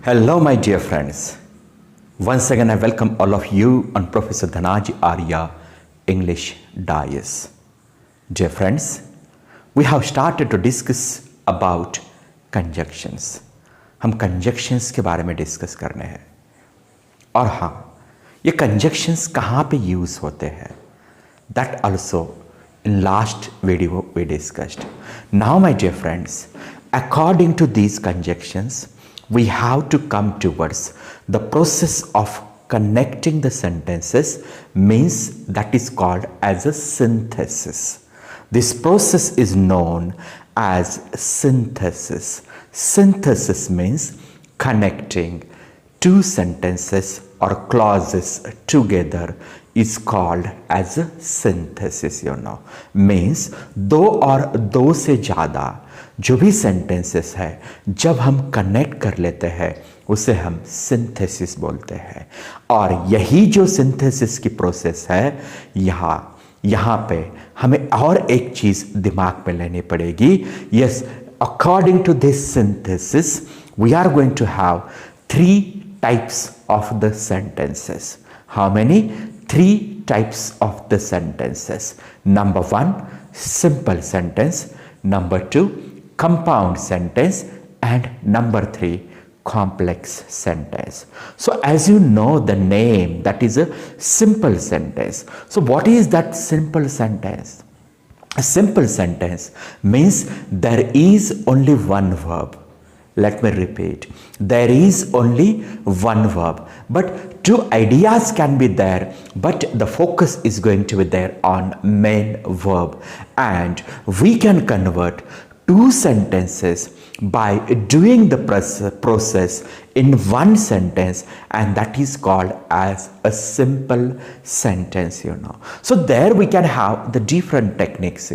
Hello, my dear friends. Once again, I welcome all of you on Professor Dhanaji Arya English Dais. Dear friends, we have started to discuss about conjunctions. हम conjunctions के बारे में discuss करने हैं और हाँ, ये conjunctions कहाँ पे यूज होते हैं? That also in last video we discussed. Now, my dear friends, according to these conjunctions, we have to come towards the process of connecting the sentences, means that is called as a synthesis. This process is known as synthesis. Synthesis means connecting two sentences or clauses together is called as a synthesis, means दो और दो से ज़्यादा जो भी sentences है जब हम कनेक्ट कर लेते हैं उसे हम सिंथेसिस बोलते हैं। और यही जो सिंथेसिस की प्रोसेस है यहाँ पे हमें और एक चीज़ दिमाग में लेनी पड़ेगी। Yes, according to this synthesis we are going to have 3 types of the sentences. How many? 3 types of the sentences. Number 1, simple sentence. Number 2, compound sentence. And number 3, complex sentence. So as you know the name, that is a simple sentence. So what is that simple sentence? A simple sentence means there is only one verb. Let me repeat, there is only one verb, but 2 ideas can be there, but the focus is going to be there on main verb, and we can convert 2 sentences by doing the process in one sentence, and that is called as a simple sentence, So there we can have the different techniques,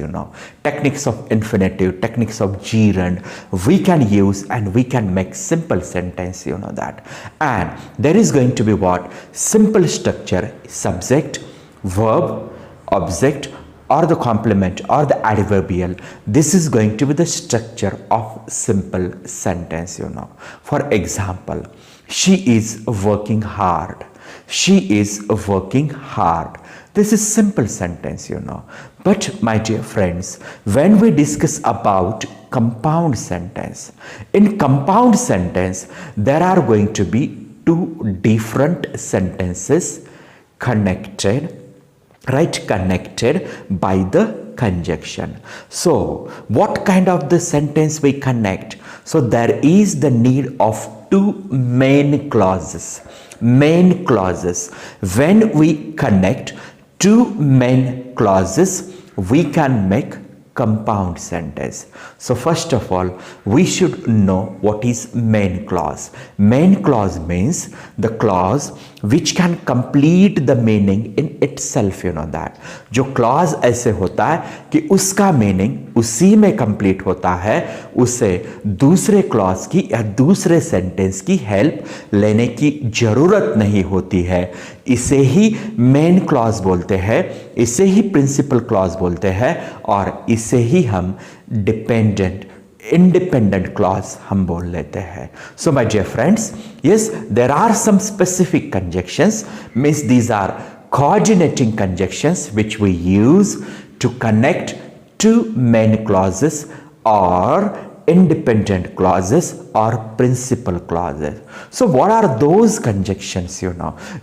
techniques of infinitive, techniques of gerund, we can use and we can make simple sentence, that. And there is going to be what? Simple structure, subject, verb, object, or the complement or the adverbial. This is going to be the structure of simple sentence, For example, she is working hard. She is working hard. This is simple sentence, But my dear friends, when we discuss about compound sentence, in compound sentence, there are going to be 2 different sentences connected by the conjunction. So what kind of the sentence we connect? So there is the need of 2 main clauses. When we connect 2 main clauses, we can make compound sentence. So first of all, we should know what is main clause. Main clause means the clause which can complete the meaning in itself, that. जो clause ऐसे होता है कि उसका meaning उसी में complete होता है, उसे दूसरे clause की या दूसरे sentence की help लेने की जरूरत नहीं होती है। इसे ही मेन क्लॉज बोलते हैं, इसे ही प्रिंसिपल क्लॉज बोलते हैं और इसे ही हम इंडिपेंडेंट क्लॉज हम बोल लेते हैं। So my dear friends, yes, there are some specific conjunctions, means these are coordinating conjunctions which we use to connect 2 main clauses or independent clauses or principal clauses. So what are those conjunctions,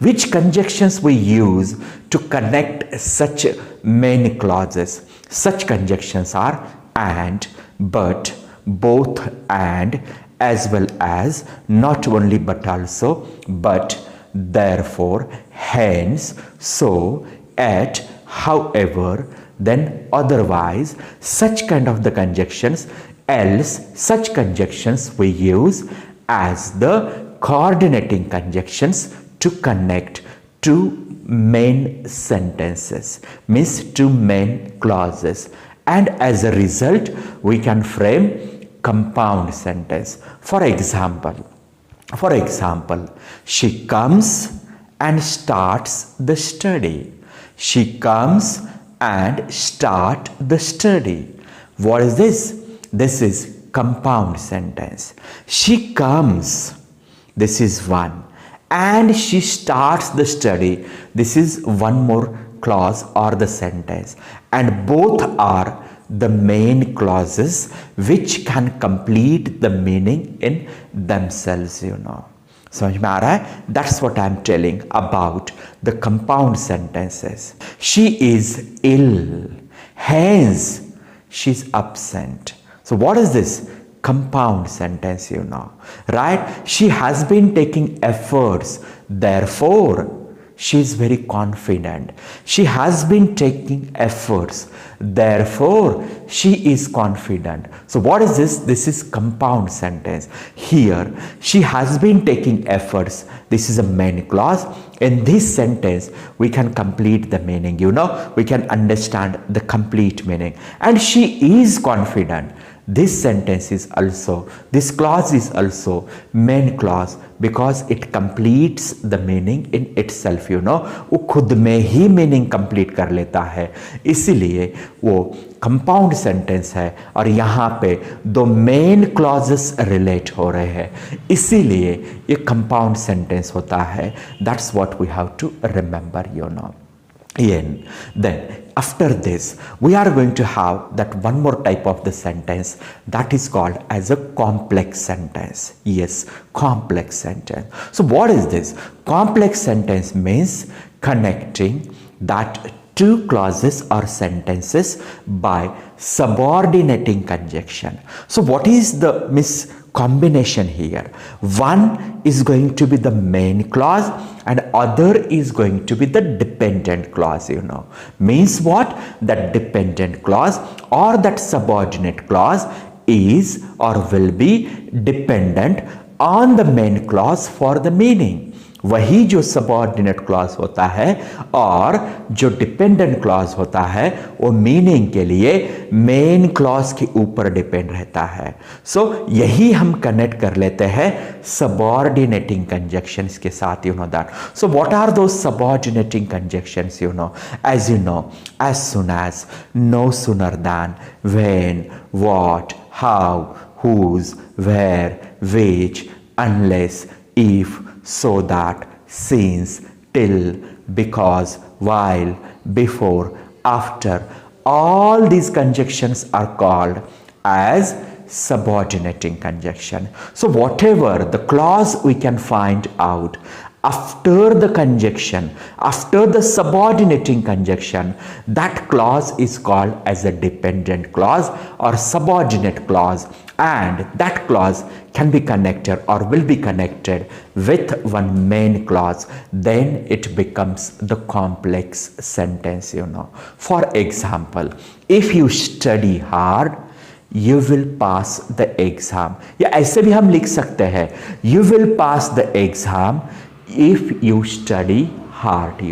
Which conjunctions we use to connect such main clauses? Such conjunctions are and, but, both and, as well as, not only but also, but, therefore, hence, so, at, however, then, otherwise, such kind of the conjunctions. Else, such conjunctions we use as the coordinating conjunctions to connect 2 main sentences, means 2 main clauses, and as a result we can frame compound sentence. For example, she comes and starts the study. She comes and start the study. What is this? This is compound sentence. She comes This is one. And she starts the study. This is one more clause or the sentence. And both are the main clauses which can complete the meaning in themselves, समझ में आ रहा है? That's what I'm telling about the compound sentences. She is ill, hence she's absent. So what is this? Compound sentence, right? She has been taking efforts, therefore she is very confident. She has been taking efforts, therefore she is confident. So what is this? This is compound sentence. Here she has been taking efforts. This is a main clause. In this sentence we can complete the meaning, we can understand the complete meaning. And she is confident. This sentence is also, this clause is also main clause because it completes the meaning in itself, वो खुद में ही meaning complete कर लेता है, इसीलिए वो compound sentence है और यहाँ पे दो main clauses relate हो रहे हैं, इसीलिए ये compound sentence होता है. That's what we have to remember, Then after this we are going to have that one more type of the sentence that is called as a complex sentence. Yes, complex sentence. So what is this? Complex sentence means connecting that two clauses or sentences by subordinating conjunction. So what is the combination here? One is going to be the main clause and other is going to be the dependent clause, Means what? That dependent clause or that subordinate clause is or will be dependent on the main clause for the meaning. वही जो subordinate clause होता है और जो dependent clause होता है वो meaning के लिए मेन क्लॉज के ऊपर डिपेंड रहता है. सो यही हम कनेक्ट कर लेते हैं सबऑर्डिनेटिंग कंजक्शंस के साथ, that. So what are those subordinating conjunctions, as you know, as soon as, no sooner than, when, what, how, whose, where, which, unless, if, so that, since, till, because, while, before, after. All these conjunctions are called as subordinating conjunction. So whatever the clause we can find out after the conjunction, after the subordinating conjunction, that clause is called as a dependent clause or subordinate clause, and that clause can be connected or will be connected with one main clause. Then it becomes the complex sentence, For example, if you study hard, you will pass the exam. या ऐसे भी हम लिख सकते हैं, you will pass the exam if you study hard,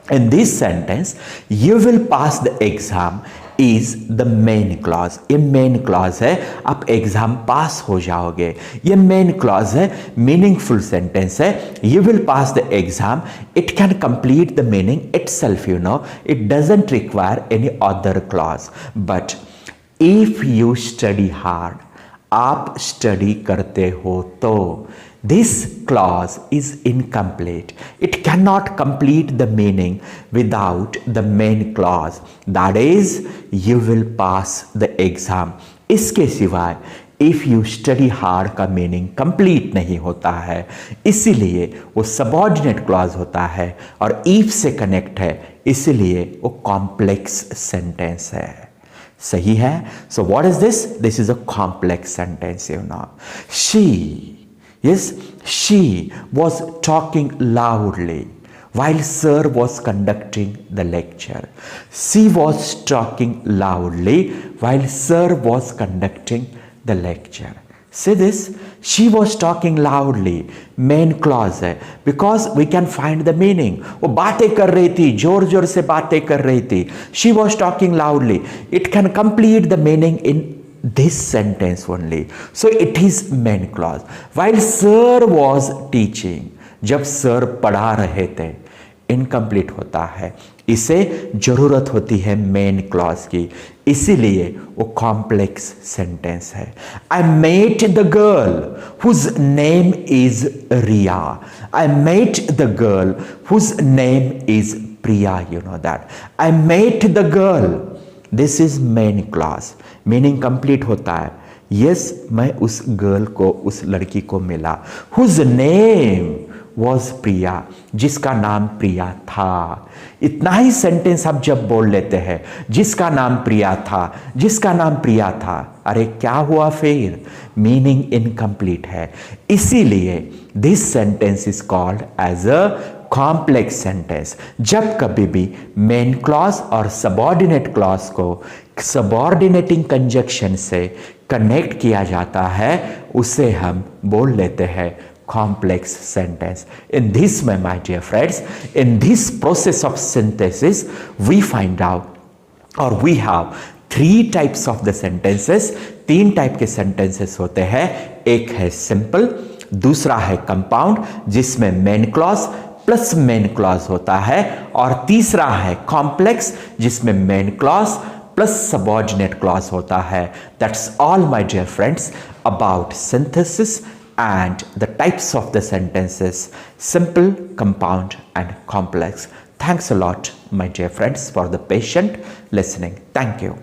In this sentence, you will pass the exam is the main clause. ये main clause है, आप exam pass हो जाओगे. ये main clause है, meaningful sentence है. You will pass the exam. It can complete the meaning itself, It doesn't require any other clause. But if you study hard, आप study करते हो तो, this clause is incomplete. It cannot complete the meaning without the main clause. That is, you will pass the exam. इसके सिवाय if you study hard का meaning complete नहीं होता है, इसीलिए वो subordinate clause होता है और if से connect है, इसीलिए वो complex sentence है. सही है? So what is this? This is a complex sentence, She was talking loudly while sir was conducting the lecture. She was talking loudly while sir was conducting the lecture. See this? She was talking loudly. Main clause है because we can find the meaning. वो बातें कर रही थी, जोर जोर से बातें कर रही थी. She was talking loudly. It can complete the meaning in this sentence only. So it is main clause. While sir was teaching, जब sir पढ़ा रहे थे, इनकम्प्लीट होता है, इसे ज़रूरत होती है मेन क्लॉज की, इसीलिए वो कॉम्प्लेक्स सेंटेंस है। I met the girl whose name is Riya, I met the girl whose name is Priya, you know that. I met the girl, this is main clause, meaning complete होता है। Yes, मैं उस girl को, उस लड़की को मिला। हुज नेम वॉज प्रिया, जिसका नाम प्रिया था। इतना ही सेंटेंस आप जब बोल लेते हैं, जिसका नाम प्रिया था, जिसका नाम प्रिया था, अरे क्या हुआ फिर? मीनिंग इनकम्प्लीट है। इसीलिए this sentence is called as a complex sentence. जब कभी भी मेन क्लॉज और सबऑर्डिनेट क्लॉज को सबऑर्डिनेटिंग कंजक्शन से कनेक्ट किया जाता है, उसे हम बोल लेते हैं complex sentence. In this way, my dear friends, in this process of synthesis, we find out or we have three types of the sentences. तीन टाइप के sentences होते हैं। एक है simple, दूसरा है compound जिसमें main clause plus main clause होता है, और तीसरा है कॉम्प्लेक्स जिसमें main clause plus subordinate clause होता है। That's all my dear friends about synthesis and the types of the sentences: simple, compound and complex. Thanks a lot, my dear friends, for the patient listening. Thank you.